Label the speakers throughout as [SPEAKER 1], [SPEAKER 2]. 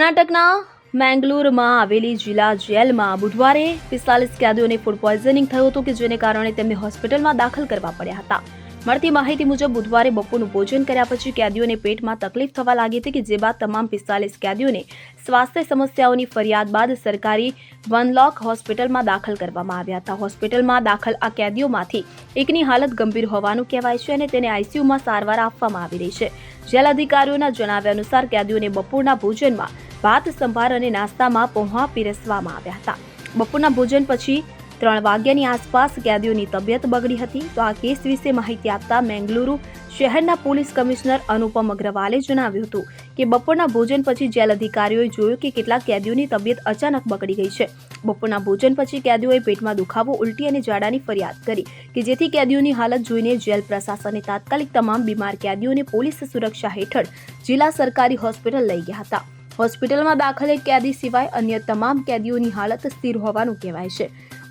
[SPEAKER 1] કર્ણાટકના મેંગલુરુમાં આવેલી જિલ્લા જેલમાં બુધવારે 45 કેદીઓને ફૂડ પોઈઝનિંગ થયું હતું કે જેને કારણે તેમને હોસ્પિટલમાં દાખલ કરવા પડ્યા હતા। મળતી માહિતી મુજબ બુધવારે બપોરનું ભોજન કર્યા પછી કેદીઓને પેટમાં તકલીફ થવા લાગી હતી કે જે બાદ તમામ 45 કેદીઓને સ્વાસ્થ્ય સમસ્યાઓની ફરિયાદ બાદ સરકારી વનલોક હોસ્પિટલમાં દાખલ કરવામાં આવ્યા હતા। હોસ્પિટલમાં દાખલ આ કેદીઓમાંથી એકની હાલત ગંભીર હોવાનું કહેવાય છે અને તેને આઈસીયુમાં સારવાર આપવામાં આવી રહી છે। જેલ અધિકારીઓના જણાવ્યા અનુસાર કેદીઓને બપોરના ભોજનમાં ભાત સંભાર અને નાસ્તામાં પૌંહા પીરસવામાં આવ્યા હતા। બપોરના ભોજન પછી 3 વાગ્યાની આસપાસ કેદીઓની તબિયત બગડી હતી। તો આ કેસ વિશે માહિતી આપતા મેંગલુરુ શહેરના પોલીસ કમિશનર અનુપમ અગ્રવાલે જણાવ્યું હતું કે બપોરના ભોજન પછી જેલ અધિકારીઓએ જોયું કે કેટલાક કેદીઓની તબિયત અચાનક બગડી ગઈ છે। બપોરના ભોજન પછી કેદીઓએ પેટમાં દુખાવો, ઉલટી અને ઝાડાની ફરિયાદ કરી કે જેથી કેદીઓની હાલત જોઈને જેલ પ્રશાસને તાત્કાલિક તમામ બીમાર કેદીઓને પોલીસ સુરક્ષા હેઠળ જિલ્લા સરકારી હોસ્પિટલ લઈ ગયા હતા। હોસ્પિટલમાં દાખલ એક કેદી સિવાય અન્ય તમામ કેદીઓની હાલત સ્થિર હોવાનું કહેવાય છે।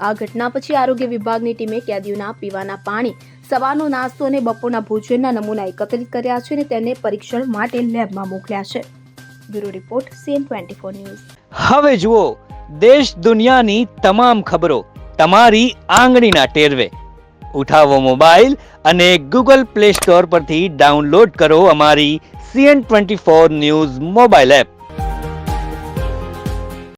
[SPEAKER 1] આ ઘટના પછી આરોગ્ય વિભાગની ટીમે કેદીઓના પીવાના પાણી, સવારનો નાસ્તો અને બપોરના ભોજનના નમૂના એકત્રિત કર્યા છે અને તેને પરીક્ષણ માટે લેબમાં મોકલ્યા છે। Bureau report CN24 news.
[SPEAKER 2] હવે જુઓ દેશ દુનિયાની તમામ ખબરો તમારી આંગળીના ટેરવે। ઉઠાવો મોબાઈલ અને Google Play Store પરથી ડાઉનલોડ કરો અમારી CN24 ન્યૂઝ મોબાઈલ એપ।